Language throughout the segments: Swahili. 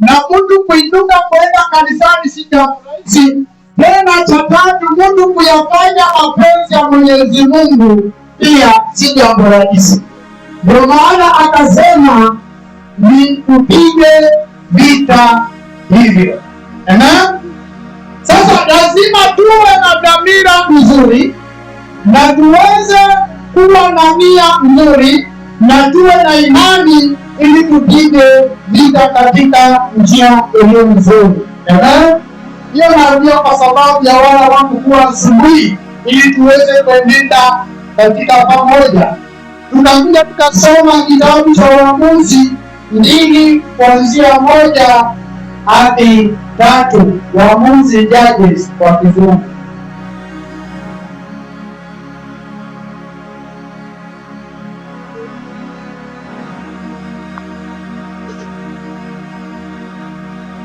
na mtu kuinuka kwenda kanisani si jambo rahisi. Tena cha tatu, mtu kuyafanya mapenzi ya Mwenyezi Mungu pia si jambo rahisi. Ndio maana akasema ni kupige vita hivyo. Sasa lazima tuwe na dhamira nzuri na tuweze kuwa na nia nzuri na tuwe na imani ili tupige vita katika njia iliyo nzuri. Hiyo narudia kwa sababu ya wala wangu kuwa asubuhi ili tuweze kuenenda katika pamoja. Tunakuja tukasoma kitabu cha Waamuzi 2 kuanzia 1 hadi 3, Waamuzi, Judges kwa Kizungu.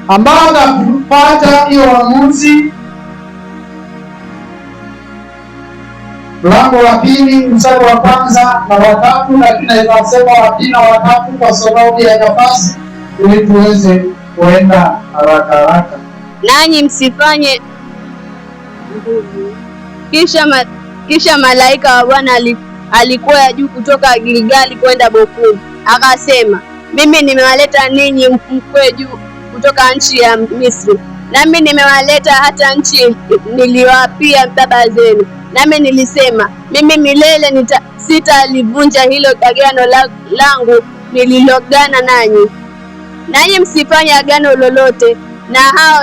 Ambao napata hiyo Waamuzi mlango wa 2 mstari wa 1 na wa 3, lakini inasema wa 2 na wa 3 kwa sababu ya nafasi ili tuweze kuenda haraka. Nanyi msifanye kisha malaika wa Bwana alikuwa juu kutoka Gilgali kwenda Boku, akasema, mimi nimewaleta ninyi mkwe juu kutoka nchi ya Misri, nami nimewaleta hata nchi niliyoapia baba zenu. Nami nilisema, mimi milele sitalivunja hilo agano langu nililogana nanyi. Nanyi msifanye agano lolote na hao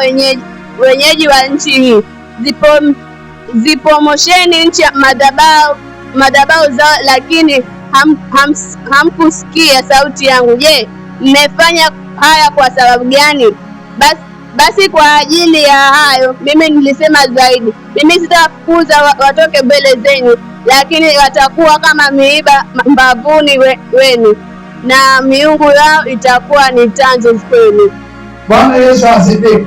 wenyeji wa nchi hii. Zipomosheni nchi madhabahu zao, lakini hamkusikia sauti yangu. Je, mmefanya haya kwa sababu gani? Basi kwa ajili ya hayo mimi nilisema zaidi, mimi sitawafukuza watoke mbele zenu, lakini watakuwa kama miiba mbavuni wenu, na miungu yao itakuwa ni tanzo kwenu. Bwana Yesu asifiwe.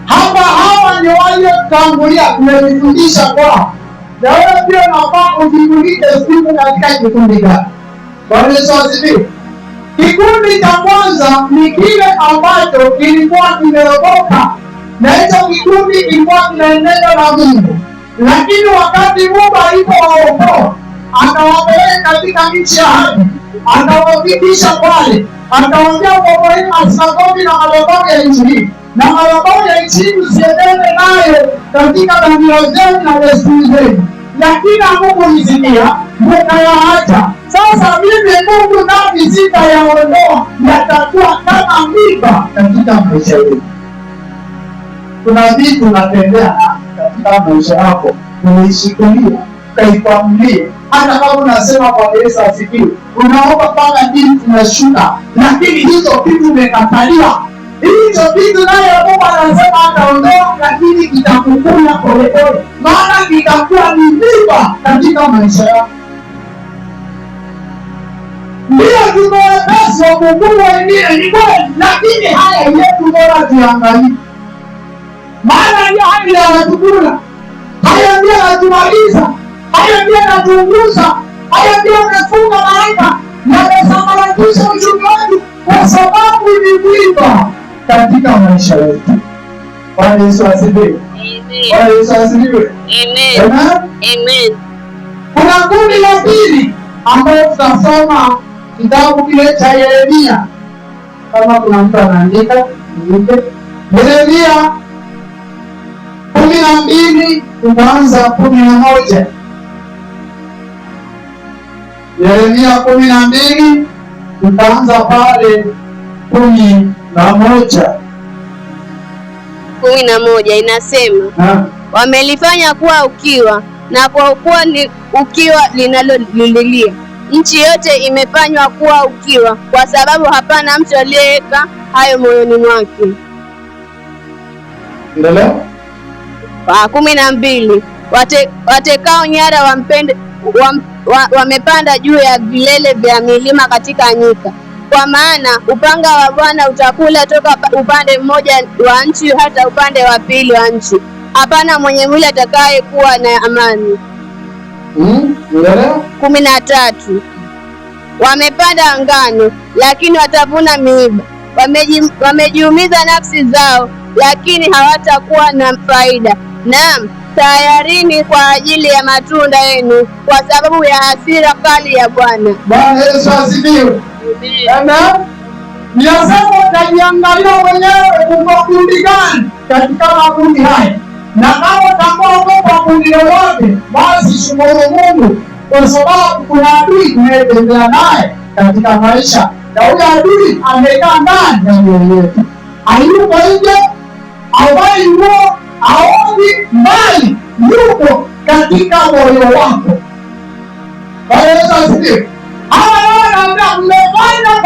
Hawa ni waliotangulia tumejifundisha kwa. Na wewe pia unafaa ujifundishe siku katika kikundi gani. Bwana Yesu asifiwe. Kikundi cha kwanza ni kile ambacho kilikuwa kimeokoka, na hicho kikundi kilikuwa kinaendelea na Mungu. Lakini wakati Mungu alipowaokoa akawapeleka katika nchi ya ahadi, akawafikisha pale, akawaambia ukomboeni masinagogi na madhabahu ya nchi hii, na madhabahu ya nchi hii msiendane nayo katika dhamira zenu na desturi zenu. Lakini hamkunisikia, mkayaacha. Sasa mimi Mungu nami sitayaondoa, yatakuwa kama miiba katika maisha yetu. Kuna vitu unatembea katika maisha yako, unaishikilia, ukaifamulia. Hata kama unasema kwa Yesu asifiwe, unaomba mpaka dini tunashuka, lakini hizo vitu umekatalia. Hizo vitu naye Mungu anasema ataondoa, lakini kitakukula polepole, maana kitakuwa ni miiba katika maisha yako. Ndio tumewepesi wa kukumbu wengine ni kweli, lakini haya yetu bora tuangalie. Maana ndio haya yanatukula, haya ndio yanatumaliza, haya ndio yanatuunguza, haya ndio yanafunga malaika, yanasambaratisha uchumi wetu, kwa sababu ni mwiba katika maisha yetu. Bwana Yesu asifiwe. Bwana Yesu asifiwe. Amen. Kuna kundi la pili ambayo tutasoma kitabu kile cha Yeremia. Kama kuna mtu anaandika, Yeremia 12 kuanza 11. Yeremia 12 kuanza pale 11 inasema, wamelifanya kuwa ukiwa, na kwa kuwa ni ukiwa linalolilia, nchi yote imefanywa kuwa ukiwa, kwa sababu hapana mtu aliyeweka hayo moyoni mwake. Endelea. 12 watekao nyara wamepanda juu ya vilele vya milima katika nyika, kwa maana upanga wa Bwana utakula toka upande mmoja wa nchi hata upande wa pili wa nchi. Hapana mwenye mwili atakaye kuwa na amani. 13 Wamepanda ngano, lakini watavuna miiba. Wamejiumiza nafsi zao, lakini hawatakuwa na faida. Naam, tayarini kwa ajili ya matunda yenu, kwa sababu ya hasira kali ya Bwana. Bwana Yesu asifiwe. Amen. Ninasema utajiangalia mwenyewe uko kundi gani katika makundi haya, na kama utakuwa kwa kundi lolote, basi shukuru Mungu, kwa sababu kuna adui tunayetembea naye katika maisha, na huyo adui amekaa ndani ya mioyo yetu. Hayuko nje, hawai nguo, haoni mbali, yuko katika moyo wako. Bwana Yesu asifiwe. Mmefanya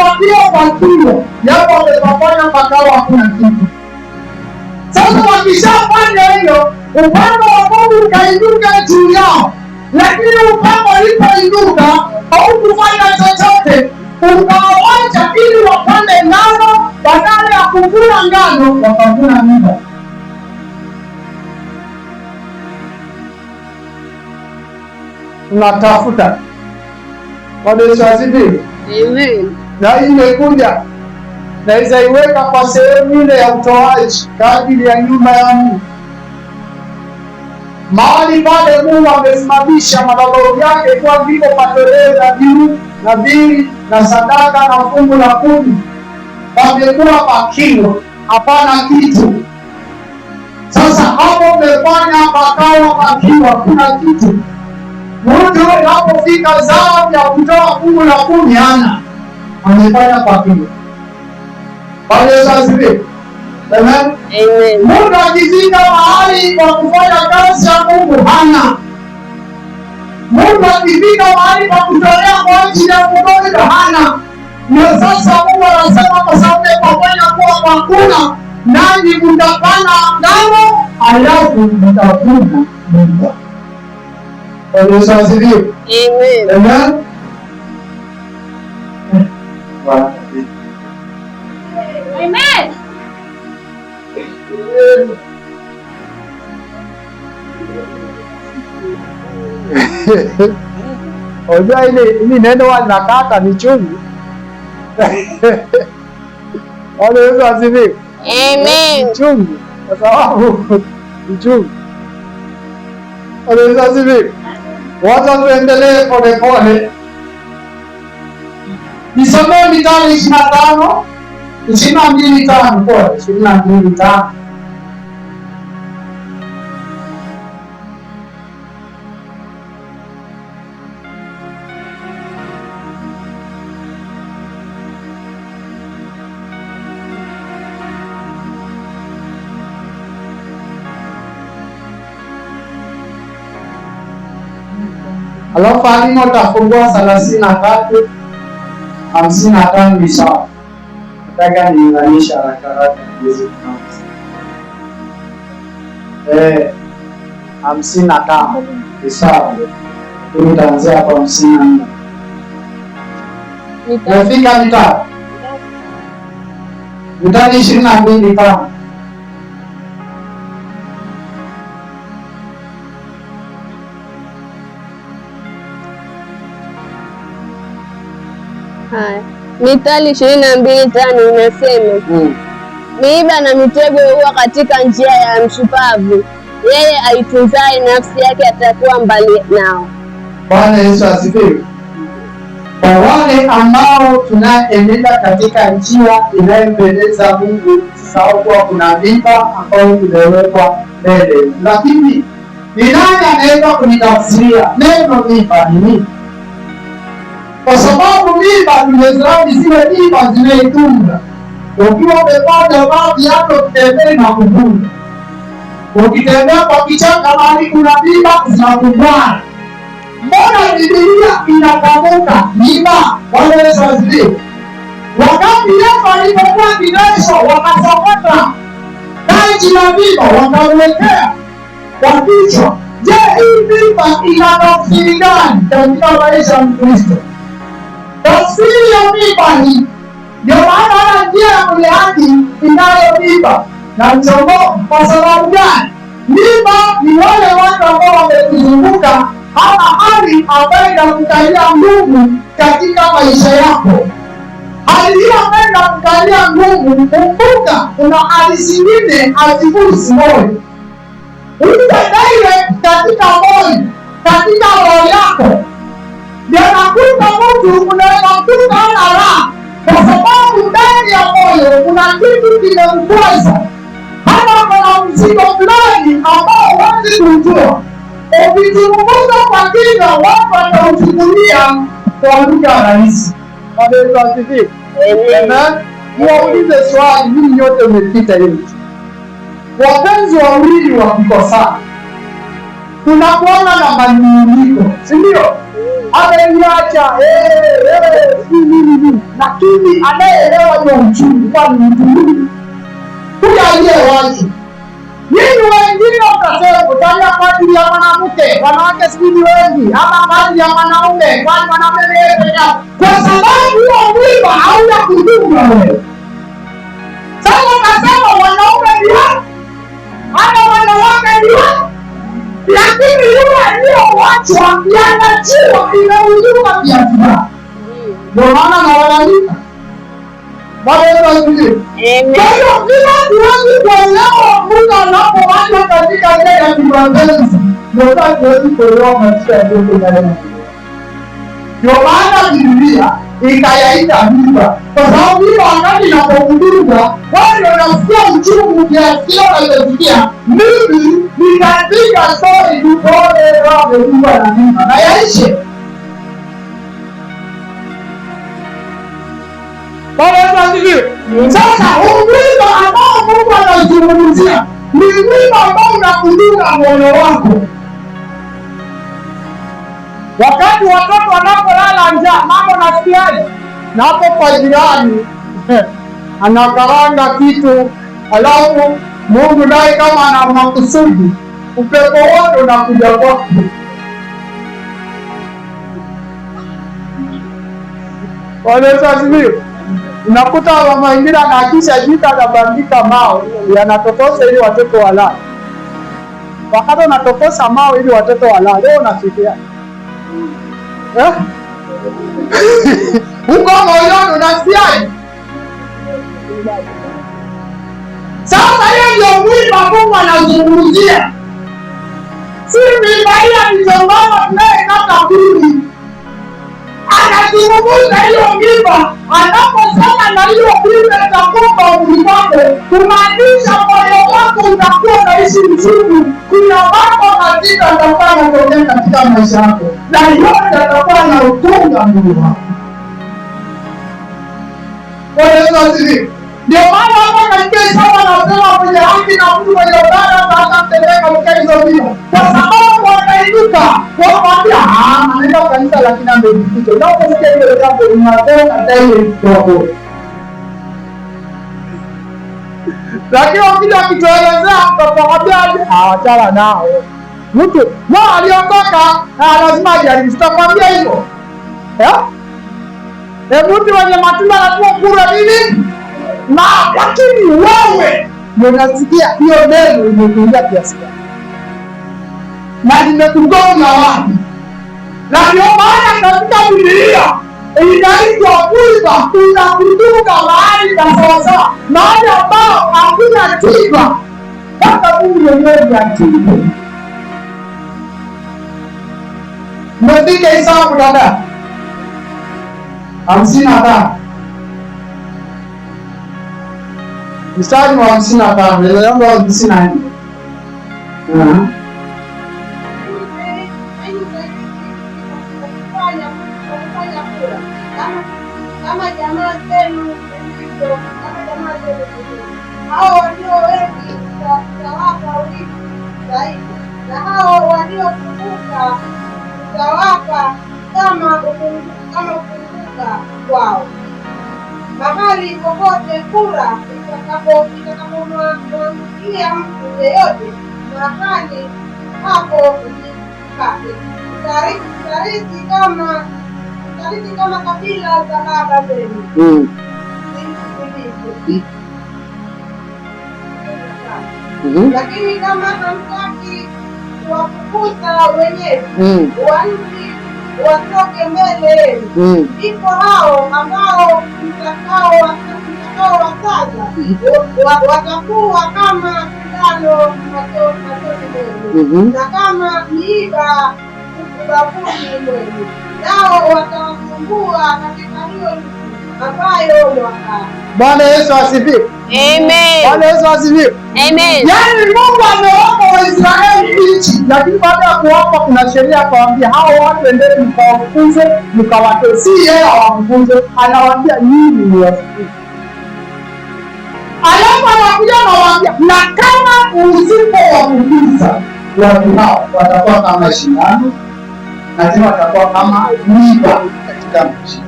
kwa kilo, japo wamefanya pakawa hakuna kitu. Sasa wakishafanya hiyo, upanga wa Mungu ukainuka juu yao, lakini upanga ulipoinuka haukufanya chochote, ukawacha ili wapande ngano. Badala ya kuvuna ngano, wakavuna miiba. Tunatafuta. Bwana Yesu asifiwe. Amen. Na imekuja na izaiweka kwa sehemu ile ya utoaji kadiri ya nyumba ya Mungu, mahali pale Mungu amesimamisha madhabahu yake kwa ndipo patolewe dhabihu, nadhiri na sadaka na fungu la kumi. Pamekuwa pakiwa, hapana kitu. Sasa hapo umefanya pakawa pakiwa, kuna kitu. Mtu unapofika zamu ya kutoa fungu la kumi hana, amefanya pakiwa. Bwana Yesu asifiwe. Amen. Mtu akifika mahali kwa kufanya kazi ya Mungu hana. Mtu akifika mahali kwa kutolea kwa ajili ya Mungu hana. Ndio sasa Mungu anasema kwa sababu mmefanya kuwa hakuna, nanyi mtapanda ngano, alafu mtavuna miiba. Bwana Yesu asifiwe. Amen. Amen. Unajua ile neno wanakata ni chungu. Bwana Yesu asifiwe. Amen. Chungu kwa sababu ni chungu. Bwana Yesu asifiwe. Wacha tuendelee polepole. Nisomee Mithali 25, 22:5 kwa 22:5. Alafu alimo utafungua 33, 55 ni sawa. Nataka niunganisha haraka hizi. 55 ni sawa. Tutaanzia kwa 54. Nafika mitatu. Mithali 22:5. Mithali 22:5 inasema, miiba na mitego huwa katika njia ya mshupavu, yeye aitunzaye nafsi yake atakuwa mbali nao. Bwana Yesu asifiwe. Kwa wale ambao tunaenenda katika njia inayompendeza Mungu, sisahau kuwa kuna miiba ambayo imewekwa mbele. Lakini ni nani anaweza kunitafsiria neno miiba ni nini? Kwa sababu miiba tumezani zile miiba zimeitunga. Ukiwa umepanda baadhi yako kutembea na kuvuna. Ukitembea kwa kichaka mahali kuna miiba zinakumbana. Mbona Biblia inatamka miiba? Bwana Yesu asifiwe. Wakati Yesu alipokuwa kidogo wakasokota taji la miiba wakamwekea kwa kichwa. Je, hii miiba ina tafsiri gani katika maisha ya Mkristo? Tafsiri ya miiba hii ndio maana hana njia ya kulihaki inayo miiba na mchongo. Kwa sababu gani? Miiba ni wale watu ambao wamekuzunguka ama hali ambayo inamkalia nguvu katika maisha yako. Hali hiyo ambayo inamkalia nguvu, kumbuka kuna hali zingine hazigusi moyo. Direct katika moyo, katika roho yako. Ndio nakuta mtu unaweza kuta hana raha kwa sababu ndani ya moyo kuna kitu kimemkwaza, hata kuna mzigo fulani ambao huwezi kujua. Ukizungumza kwa kina, watu watauchukulia kwa lugha rahisi. Wasifiwe. Niwaulize swali, mimi nyote umepita hivi. Wapenzi wawili wakikosana, kunakuwa na manung'uniko, si ndio? Ameniacha lakini anayeelewa hiyo uchungu kwa mtu huyo aliyewacha. Nyinyi wengine utasema utania kwa ajili ya mwanamke, wanawake sijui wengi, ama kwa ajili ya mwanaume, kwani mwanaume ni yeye peke yake, kwa sababu huo mwiba hauna kudunga wewe. Sasa unasema wanaume ni wao, hata wanawake ni wao, lakini yule aliyowachwa yanajua inaujua kiasi gani. Ndio maana nawalalamika. Bwana Yesu asifiwe. Kwa hiyo bila tuwezi kuelewa Mungu anapowacha katika ile ya kimapenzi, ndio tuwezi kuelewa maisha ya Mungu ndani. Ndio maana Biblia ikayaita mimba, kwa sababu mimba wakati inapokudunga wale wanasikia uchungu kiasi wanachosikia. Mimi nikapiga stori tupone wamekuwa na mimba na yaishe. Bwana Yesu asifiwe. Sasa mwiba ambao Mungu anazungumzia ni mwiba ambao unakudunga moyo wako. Wakati watoto wanapolala njaa, mambo nasikiaje? Na hapo kwa jirani anakaranga kitu, alafu Mungu naye kama ana makusudi, upepo wote unakuja kwako. Bwana Yesu asifiwe. Unakuta mama ingine anahakisha jita anabandika mawe yanatokosa ili watoto walale. Wakati unatokosa mawe ili watoto walale, leo unafikia uko moyoni unasikiaje? Sasa hiyo ndio mwiba Mungu anazungumzia. Si mwiba ile mizongano tunayoinata bili. Anazungumza hiyo mwiba, anaposema na hiyo mwiba itakupa mwili wako, kumaanisha moyo wako utakuwa unaishi mzuri. Kuna mambo katika yatakuwa yanatokea katika maisha yako, na yote yatakuwa yanautunga mwili wako. Bwana Yesu asifiwe. Ndio maana hapa katika Isaya anasema mwenye haki na mtu mwenye ubaya hatamtendeka katika hizo mimba, kwa sababu watainuka wakwambia anaenda kanisa lakini amejificha. Unaposikia hilo jambo unatoka tayari kidogo. Lakini ukija kutuelezea tutakwambia achana nao. Mtu aliondoka lazima ajaribu, tutakwambia hivyo. Mtu mwenye matunda lazima kula nini? Na lakini wewe unasikia hiyo neno imekuingia kiasi gani? Na limekugonga wapi? Na ndio maana katika Biblia inaitwa mwiba unakudunga mahali pa sawasawa, mahali ambao hakuna tiba, hata Mungu mwenyewe atiba. Umefika Hesabu dada 55 mstari wa 55, neno langu 54. Kama jamaa zenu hao walio wengi utawapa urithi zaidi, na hao waliopunguka utawapa kama kupunguka kwao. Mahali popote kura itakapomwangukia mtu yeyote, mahali hapo mtarithi kama kabila za baba zenu. Lakini kama hamtaki kuwafukuza wenyeji wa nchi watoke mbele, ndipo hao ambao mtakaowataja watakuwa kama sindano machoni mwenu na kama miiba ubavuni mwenu, nao watawasumbua katika hiyo nchi ambayo mwaka. Bwana Yesu asifiwe. Amen. Bwana Yesu asifiwe. Amen. Yaani Mungu amewapa Waisraeli nchi, lakini baada ya kuwapa kuna sheria akawaambia hao watu endeni mkawafukuze mkawatoe. Si yeye awafukuze, anawaambia nyinyi ni wafukuze. Alafu anakuja anawaambia na kama usipowafukuza watu hao watakuwa kama shindano na tena watakuwa kama miiba katika nchi.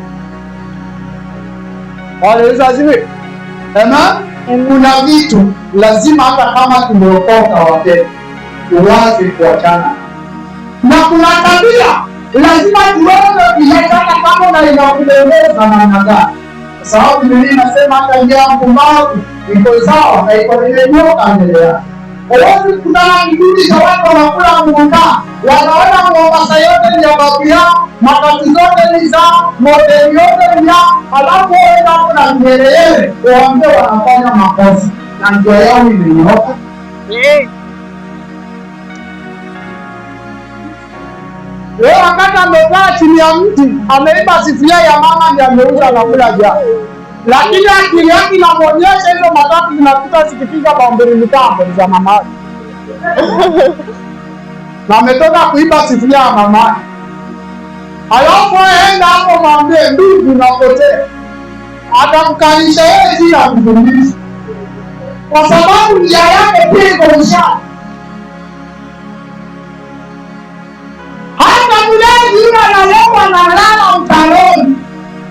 Bwana Yesu asifiwe. Kuna vitu lazima hata kama tumeokoka wapendwa, uwaze kuachana, na kuna tabia lazima tuweze kuachana kama na inakupendeza namna gani, kwa sababu Biblia inasema hata njia ya mpumbavu iko sawa na iko imenyoka mbele yake. Huwezi kutana kikundi cha watu wanakula mgunga, wanaona Mombasa yote ni ya babu yao, matatu zote ni zao, modeli yote ni yao, alafu wenda hapo na mgerele waambie wanafanya makosa na njia yao imenyoka. Leo wakati amekaa chini ya mti ameiba sifuria ya mama ndiye ameuza anakula jana, lakini akili yake inamwonyesha hizo matatu zinapita zikipiga bamburi mitambo za mama yake na ametoka kuiba sifuria ya mama yake. Alafu aenda hapo mwambie ndugu unapotea, atamkalisha yeye jina ya kufundisha, kwa sababu njia yake pia iko mshana. Hata mlezi yule analengwa na lala mtaloni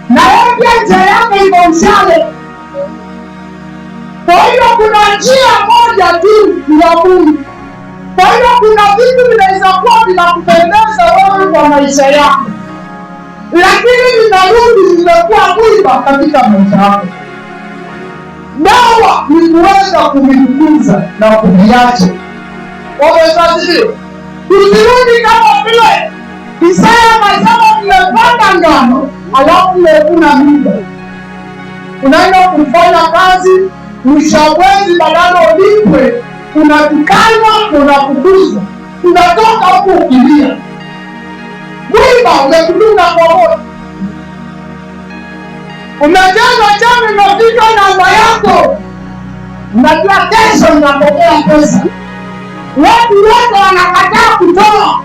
na yeye pia njia yake iko mshale. Kwa hiyo kuna njia moja tu ya Mungu. Kwa hiyo kuna vitu vinaweza kuwa vinakupendeza wewe kwa maisha yako, lakini vinarudi vimekuwa mwiba katika maisha yako. Dawa ni kuweza kuvifukuza na kuviacha. Wamesaziliwa tusirudi kama vile Isaya anasema mmepanda ngano alafu mmevuna miiba. Unaenda kufanya kazi, mwisho wa mwezi badala ulipwe unatukanwa, unafukuzwa, unatoka huku ukilia. Mwiba umekudunga kwa moto. Umejaza chama imefika namba yako, unajua kesho unapokea pesa. Watu wote wanakataa kutoa,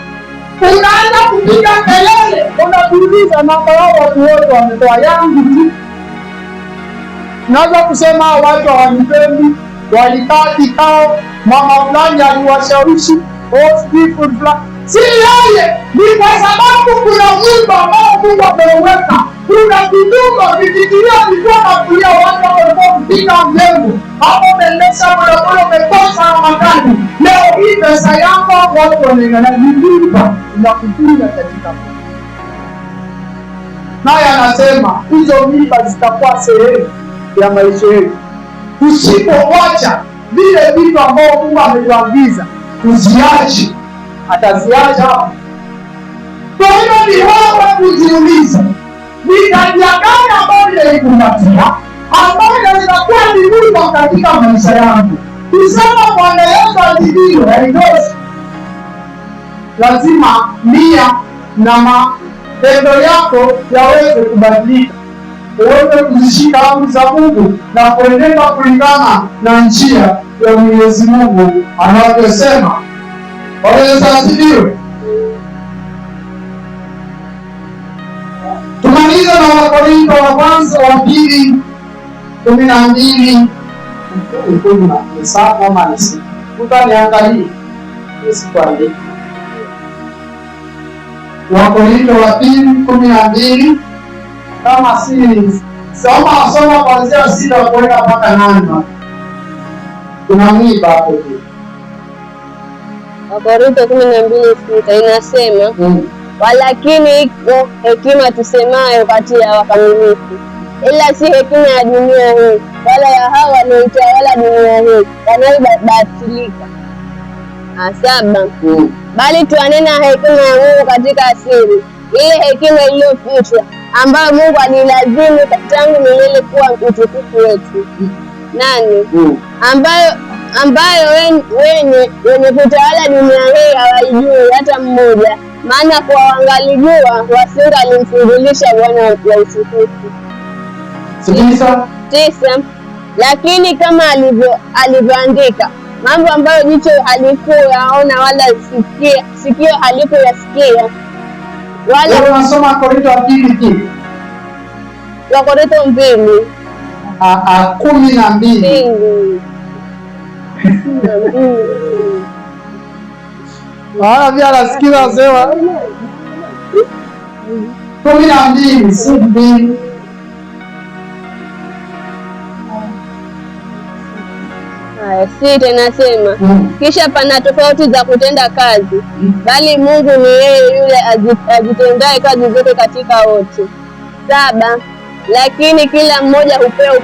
unaanza kupiga kelele, unajiuliza namba yao watu wote wametoa yangu tu. Naweza kusema watu hawanipendi, walikaa kikao, mama fulani aliwashawishi hospital fulani. Si yeye, ni kwa sababu kuna mwiba ambao Mungu ameuweka. Kuna kidungo vikikiria vilikuwa na kulia watu walikuwa kupiga mjengo. Hapo umeendesha bodaboda umekosa Ramadhani. Leo hii pesa yako watu wanaingana mwiba inakupiga katika Mungu. Naye anasema hizo mwiba zitakuwa sehemu ya maisha yetu. Usipoacha vile vitu ambao Mungu ametuagiza tuziache, ataziacha hapo. Kwa hiyo ni wewe kujiuliza, ni tabia gani ambayo inaikumbatia ambayo inaweza kuwa ni mwiba katika maisha yangu? Kusema Bwana Yesu asifiwe haitoshi. Lazima nia na matendo yako yaweze kubadilika, uweze kuzishika amri za Mungu na kuenenda kulingana na njia ya Mwenyezi Mungu anavyosema. Bwana Yesu asifiwe. Tumaliza na Wakorintho wa kwanza wa pili 12 utaniangalia isikuandika. Wakorintho wa pili 12 kama si soma kuanzia 6 kuenda mpaka 8. Kuna mwiba hapo tu. Wakorintho 12:6 inasema walakini iko hekima tusemayo kati ya wakamilifu, ila si hekima ya dunia hii, wala ya hao wanaoitawala dunia hii wanaobatilika. 7. Bali twanena hekima ya Mungu katika asiri, ile hekima iliyofichwa, ambayo Mungu alilazimu tangu milele kuwa utukufu wetu. 8. Ambayo wenye kutawala dunia hii hawaijui hata mmoja, maana kwa wangalijua wasingalimfungulisha Bwana wa utukufu. 9. Lakini kama alivyoandika, mambo ambayo jicho halikuyaona wala sikio halikuyasikia wala. Unasoma Korinto wa pili, Wakorintho 2 12. Pia nasikia sema 12 si 2. Sita inasema kisha pana tofauti za kutenda kazi, bali Mungu ni yeye yule ajitendaye kazi zote katika wote. 7. Lakini kila mmoja hupewa